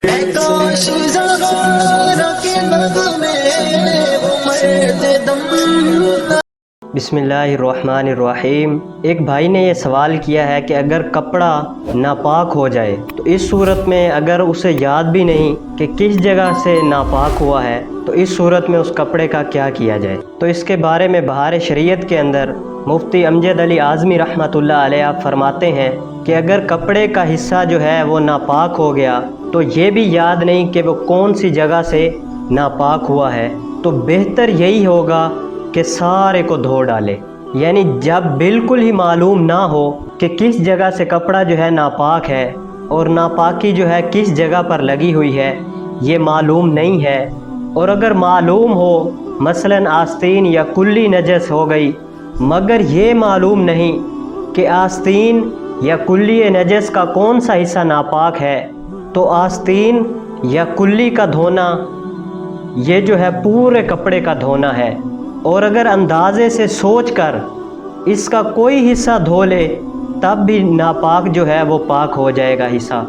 बिस्मिल्लाहिर्रहमानिर्रहीम। एक भाई ने ये सवाल किया है कि अगर कपड़ा नापाक हो जाए तो इस सूरत में अगर उसे याद भी नहीं कि किस जगह से नापाक हुआ है तो इस सूरत में उस कपड़े का क्या किया जाए। तो इसके बारे में बहार शरीयत के अंदर मुफ्ती अमजद अली आज़मी रहमतुल्लाह अलैह आप फरमाते हैं कि अगर कपड़े का हिस्सा जो है वो नापाक हो गया तो ये भी याद नहीं कि वो कौन सी जगह से नापाक हुआ है, तो बेहतर यही होगा कि सारे को धो डाले। यानी जब बिल्कुल ही मालूम ना हो कि किस जगह से कपड़ा जो है नापाक है और नापाकी जो है किस जगह पर लगी हुई है, ये मालूम नहीं है, और अगर मालूम हो मसलन आस्तीन या कुल्ली नजस हो गई मगर ये मालूम नहीं कि आस्तीन या कुल्ली नजस का कौन सा हिस्सा नापाक है, तो आस्तीन या कुल्ली का धोना ये जो है पूरे कपड़े का धोना है। और अगर अंदाजे से सोचकर इसका कोई हिस्सा धो ले तब भी नापाक जो है वो पाक हो जाएगा हिस्सा।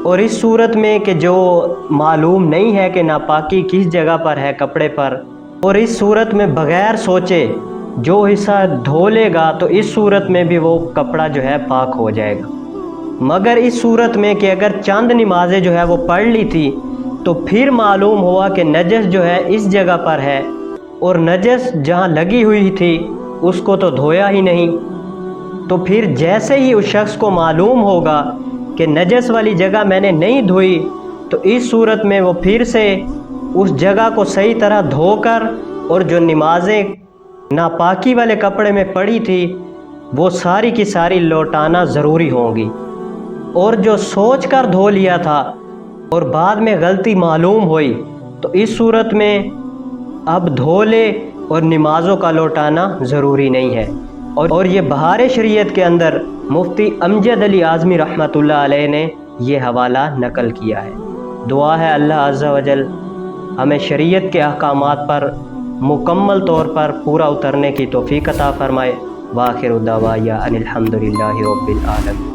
और इस सूरत में कि जो मालूम नहीं है कि नापाकी किस जगह पर है कपड़े पर, और इस सूरत में बग़ैर सोचे जो हिस्सा धो लेगा तो इस सूरत में भी वो कपड़ा जो है पाक हो जाएगा। मगर इस सूरत में कि अगर चंद नमाज़ें जो है वो पढ़ ली थी तो फिर मालूम हुआ कि नजस जो है इस जगह पर है और नजस जहाँ लगी हुई थी उसको तो धोया ही नहीं, तो फिर जैसे ही उस शख्स को मालूम होगा कि नजस वाली जगह मैंने नहीं धोई तो इस सूरत में वो फिर से उस जगह को सही तरह धोकर और जो नमाज़ें नापाकी वाले कपड़े में पड़ी थी वो सारी की सारी लौटाना ज़रूरी होगी। और जो सोच कर धो लिया था और बाद में गलती मालूम हुई तो इस सूरत में अब धो ले और नमाज़ों का लौटाना ज़रूरी नहीं है। और ये बहार शरीयत के अंदर मुफ्ती अमजद अली आज़मी रहमतुल्लाह अलैह ने ये हवाला नकल किया है। दुआ है अल्लाह अज़्ज़ा वजल हमें शरीयत के अहकामात पर मुकम्मल तौर पर पूरा उतरने की तौफ़ीक़ अता फ़रमाए। वाखिर दावाया अनिल हम्दुलिल्लाहि रब्बिल आलमीन।